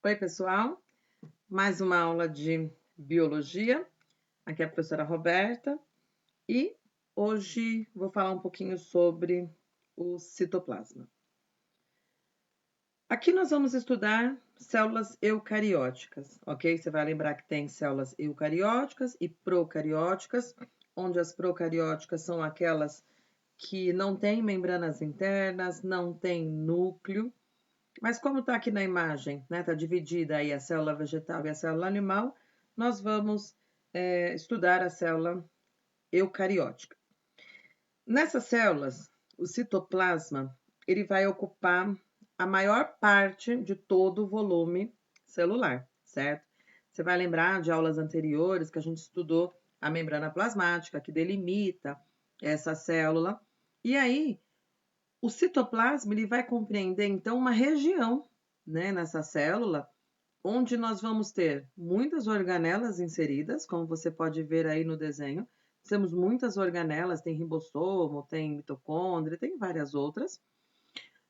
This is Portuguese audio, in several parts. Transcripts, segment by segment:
Oi, pessoal. Mais uma aula de biologia. Aqui é a professora Roberta e hoje vou falar um pouquinho sobre o citoplasma. Aqui nós vamos estudar células eucarióticas, ok? Você vai lembrar que tem células eucarióticas e procarióticas, onde as procarióticas são aquelas que não têm membranas internas, não têm núcleo. Mas como está aqui na imagem, né, está dividida aí a célula vegetal e a célula animal, nós vamos estudar a célula eucariótica. Nessas células, o citoplasma, ele vai ocupar a maior parte de todo o volume celular, certo? Você vai lembrar de aulas anteriores que a gente estudou a membrana plasmática, que delimita essa célula. E aí, o citoplasma ele vai compreender, então, uma região, né, nessa célula, onde nós vamos ter muitas organelas inseridas, como você pode ver aí no desenho. Temos muitas organelas, tem ribossomo, tem mitocôndria, tem várias outras.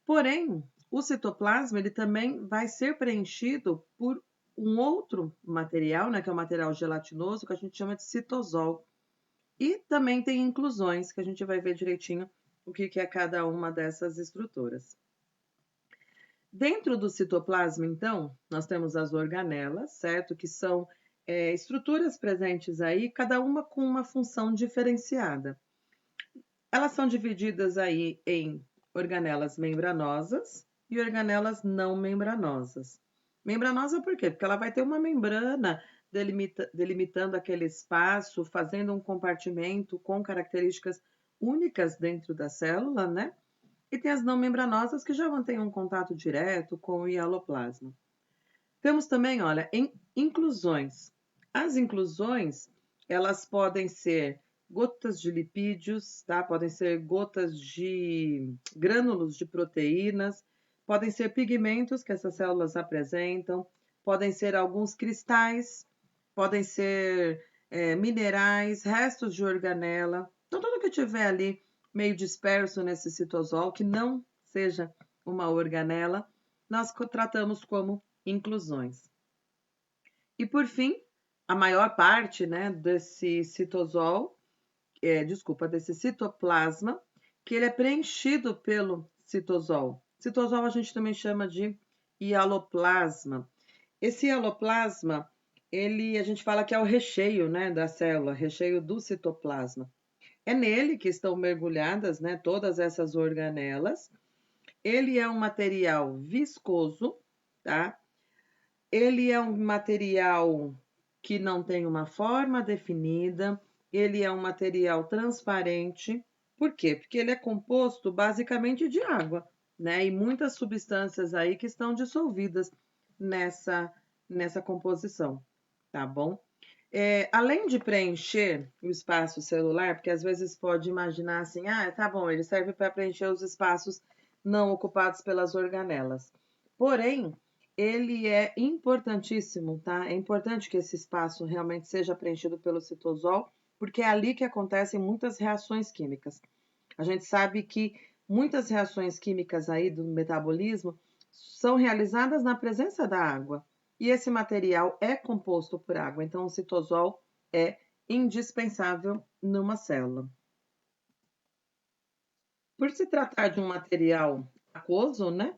Porém, o citoplasma ele também vai ser preenchido por um outro material, né, que é o material gelatinoso, que a gente chama de citosol. E também tem inclusões, que a gente vai ver direitinho o que é cada uma dessas estruturas. Dentro do citoplasma, então, nós temos as organelas, certo? Que são estruturas presentes aí, cada uma com uma função diferenciada. Elas são divididas aí em organelas membranosas e organelas não membranosas. Membranosa por quê? Porque ela vai ter uma membrana delimitando aquele espaço, fazendo um compartimento com características únicas dentro da célula, né? E tem as não membranosas que já mantêm um contato direto com o hialoplasma. Temos também, olha, inclusões. As inclusões, elas podem ser gotas de lipídios, tá? Podem ser gotas de grânulos de proteínas, podem ser pigmentos que essas células apresentam, podem ser alguns cristais, podem ser minerais, restos de organela. Então, tudo que tiver ali meio disperso nesse citosol, que não seja uma organela, nós tratamos como inclusões. E por fim, a maior parte, né, desse citosol, desse citoplasma, que ele é preenchido pelo citosol. Citosol a gente também chama de hialoplasma. Esse hialoplasma, a gente fala que é o recheio, né, da célula, recheio do citoplasma. É nele que estão mergulhadas, né, todas essas organelas. Ele é um material viscoso, tá? Ele é um material que não tem uma forma definida, ele é um material transparente. Por quê? Porque ele é composto basicamente de água, né? E muitas substâncias aí que estão dissolvidas nessa composição, tá bom? Além de preencher o espaço celular, porque às vezes pode imaginar assim, tá bom, ele serve para preencher os espaços não ocupados pelas organelas. Porém, ele é importantíssimo, tá? É importante que esse espaço realmente seja preenchido pelo citosol, porque é ali que acontecem muitas reações químicas. A gente sabe que muitas reações químicas aí do metabolismo são realizadas na presença da água. E esse material é composto por água, então o citosol é indispensável numa célula. Por se tratar de um material aquoso, né,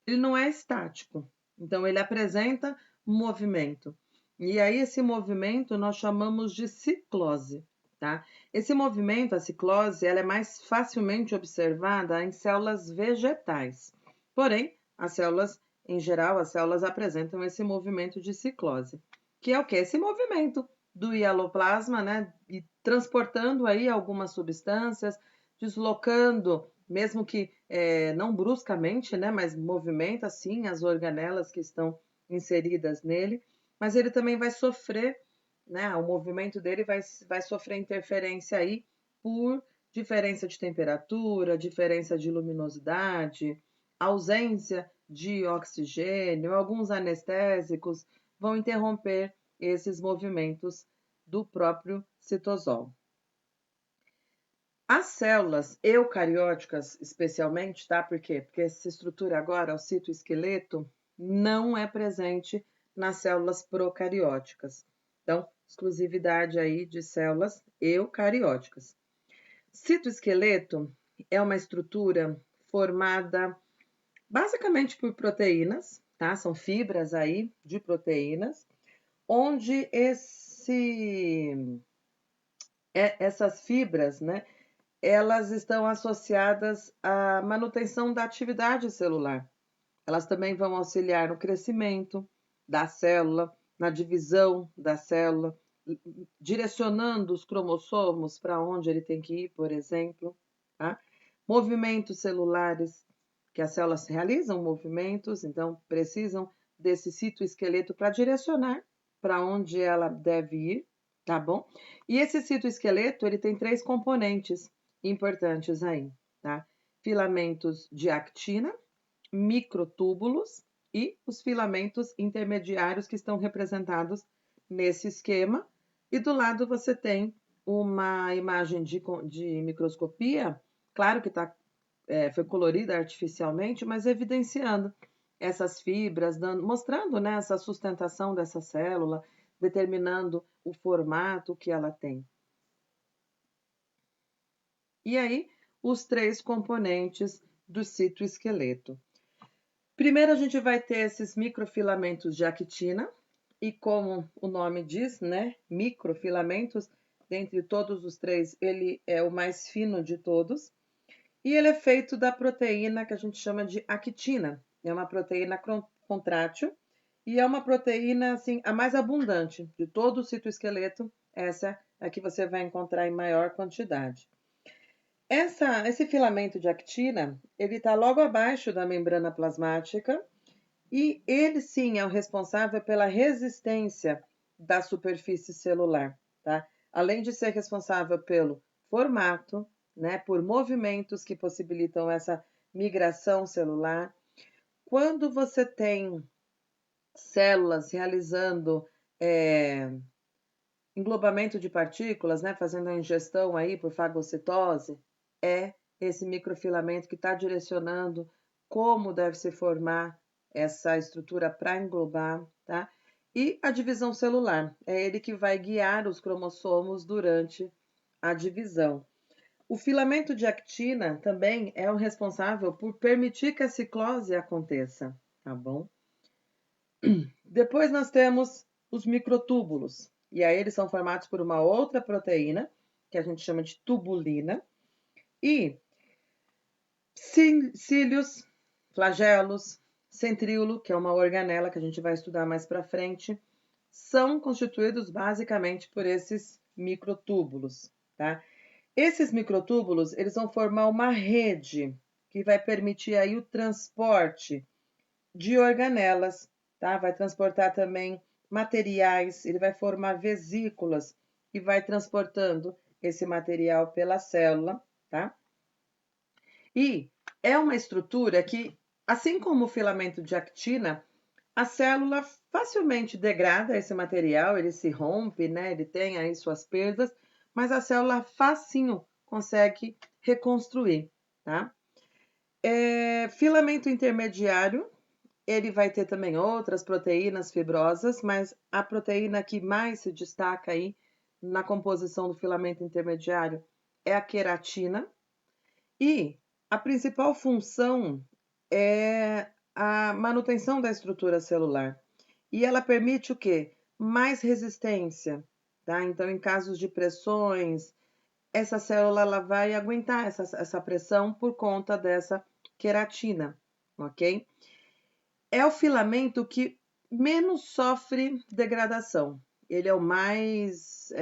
ele não é estático, então ele apresenta movimento. E aí esse movimento nós chamamos de ciclose, tá? Esse movimento, a ciclose, ela é mais facilmente observada em células vegetais. Porém, as células, em geral, as células apresentam esse movimento de ciclose, que é o quê? Esse movimento do hialoplasma, né, e transportando aí algumas substâncias, deslocando, mesmo que não bruscamente, né, mas movimenta sim as organelas que estão inseridas nele, mas ele também vai sofrer, né, o movimento dele vai sofrer interferência aí por diferença de temperatura, diferença de luminosidade, ausência de oxigênio, alguns anestésicos vão interromper esses movimentos do próprio citosol. As células eucarióticas, especialmente, tá? Por quê? Porque essa estrutura agora, o citoesqueleto, não é presente nas células procarióticas. Então, exclusividade aí de células eucarióticas. Citoesqueleto é uma estrutura formada basicamente por proteínas, tá? São fibras aí de proteínas, onde essas fibras, né, elas estão associadas à manutenção da atividade celular. Elas também vão auxiliar no crescimento da célula, na divisão da célula, direcionando os cromossomos para onde ele tem que ir, por exemplo. Tá? Movimentos celulares, que as células realizam movimentos, então precisam desse citoesqueleto para direcionar para onde ela deve ir, tá bom? E esse citoesqueleto, ele tem 3 componentes importantes aí, tá? Filamentos de actina, microtúbulos e os filamentos intermediários que estão representados nesse esquema. E do lado você tem uma imagem de microscopia, claro que foi colorida artificialmente, mas evidenciando essas fibras, mostrando, né, essa sustentação dessa célula, determinando o formato que ela tem. E aí, os 3 componentes do citoesqueleto. Primeiro, a gente vai ter esses microfilamentos de actina, e como o nome diz, né, microfilamentos, dentre todos os 3, ele é o mais fino de todos, e ele é feito da proteína que a gente chama de actina. É uma proteína contrátil, e é uma proteína, assim, a mais abundante de todo o citoesqueleto, essa é a que você vai encontrar em maior quantidade. Esse filamento de actina, ele está logo abaixo da membrana plasmática e ele sim é o responsável pela resistência da superfície celular, tá? Além de ser responsável pelo formato, né, por movimentos que possibilitam essa migração celular. Quando você tem células realizando englobamento de partículas, né, fazendo a ingestão aí por fagocitose, é esse microfilamento que está direcionando como deve se formar essa estrutura para englobar, tá? E a divisão celular, é ele que vai guiar os cromossomos durante a divisão. O filamento de actina também é o responsável por permitir que a ciclose aconteça, tá bom? Depois nós temos os microtúbulos, e aí eles são formados por uma outra proteína, que a gente chama de tubulina, e cílios, flagelos, centríolo, que é uma organela que a gente vai estudar mais para frente, são constituídos basicamente por esses microtúbulos, tá? Esses microtúbulos, eles vão formar uma rede que vai permitir aí o transporte de organelas, tá? Vai transportar também materiais, ele vai formar vesículas e vai transportando esse material pela célula, tá? E é uma estrutura que, assim como o filamento de actina, a célula facilmente degrada esse material, ele se rompe, né? Ele tem aí suas perdas, mas a célula facinho consegue reconstruir, tá? Filamento intermediário, ele vai ter também outras proteínas fibrosas, mas a proteína que mais se destaca aí na composição do filamento intermediário é a queratina. E a principal função é a manutenção da estrutura celular. E ela permite o quê? Mais resistência, tá? Então, em casos de pressões, essa célula ela vai aguentar essa pressão por conta dessa queratina, ok? É o filamento que menos sofre degradação. Ele é o mais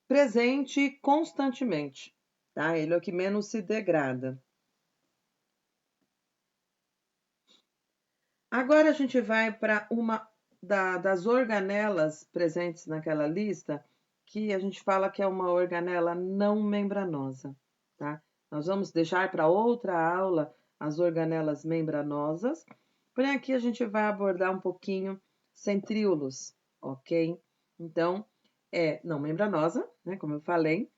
presente constantemente, tá? Ele é o que menos se degrada. Agora a gente vai para uma das organelas presentes naquela lista, que a gente fala que é uma organela não membranosa, tá? Nós vamos deixar para outra aula as organelas membranosas, porém aqui a gente vai abordar um pouquinho centríolos, ok? Então, é não membranosa, né, como eu falei,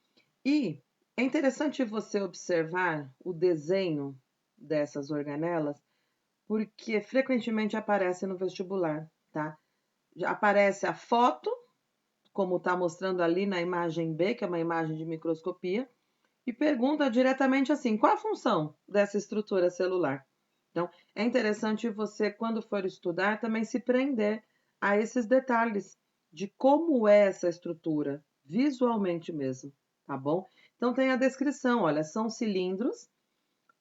e é interessante você observar o desenho dessas organelas, porque frequentemente aparece no vestibular, tá? Já aparece a foto, como está mostrando ali na imagem B, que é uma imagem de microscopia, e pergunta diretamente assim: qual a função dessa estrutura celular? Então, é interessante você, quando for estudar, também se prender a esses detalhes de como é essa estrutura, visualmente mesmo, tá bom? Então, tem a descrição: olha, são cilindros,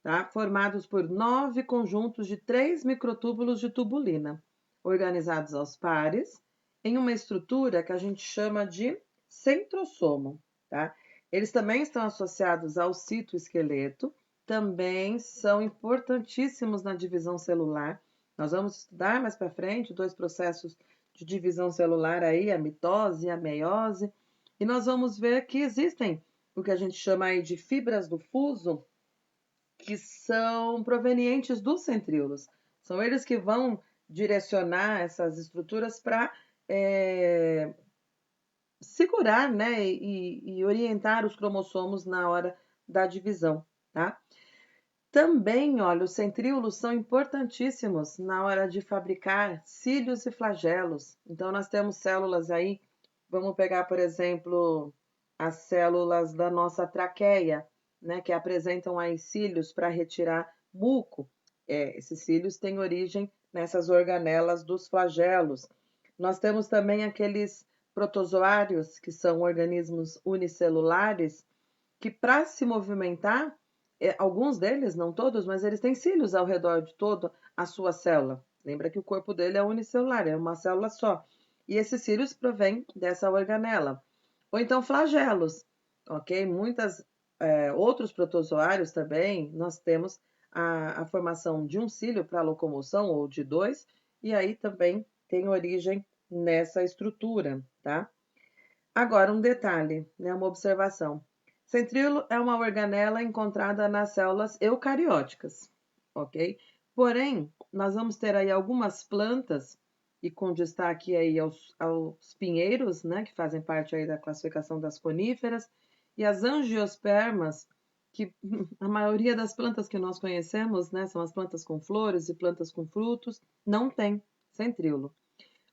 tá? Formados por 9 conjuntos de 3 microtúbulos de tubulina, organizados aos pares, em uma estrutura que a gente chama de centrosomo, tá? Eles também estão associados ao citoesqueleto, também são importantíssimos na divisão celular. Nós vamos estudar mais para frente 2 processos de divisão celular aí, a mitose e a meiose, e nós vamos ver que existem o que a gente chama aí de fibras do fuso, que são provenientes dos centríolos. São eles que vão direcionar essas estruturas para segurar, né, e orientar os cromossomos na hora da divisão, tá? Também, olha, os centríolos são importantíssimos na hora de fabricar cílios e flagelos. Então, nós temos células aí, vamos pegar, por exemplo, as células da nossa traqueia, né, que apresentam aí cílios para retirar muco. Esses cílios têm origem nessas organelas dos flagelos. Nós temos também aqueles protozoários, que são organismos unicelulares, que para se movimentar, alguns deles, não todos, mas eles têm cílios ao redor de toda a sua célula. Lembra que o corpo dele é unicelular, é uma célula só. E esses cílios provêm dessa organela. Ou então flagelos, ok? Outros protozoários também, nós temos a formação de um cílio para locomoção, ou de dois, e aí também tem origem nessa estrutura, tá? Agora, um detalhe, né, uma observação. Centríolo é uma organela encontrada nas células eucarióticas, ok? Porém, nós vamos ter aí algumas plantas, e com destaque aí aos pinheiros, né, que fazem parte aí da classificação das coníferas, e as angiospermas, que a maioria das plantas que nós conhecemos, né, são as plantas com flores e plantas com frutos, não tem centríolo.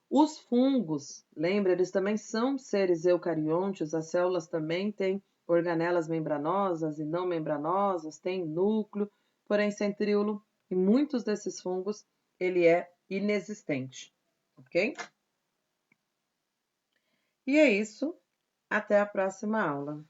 Os fungos, lembra, eles também são seres eucariontes, as células também têm organelas membranosas e não membranosas, têm núcleo, porém centríolo, em muitos desses fungos, ele é inexistente, ok? E é isso, até a próxima aula.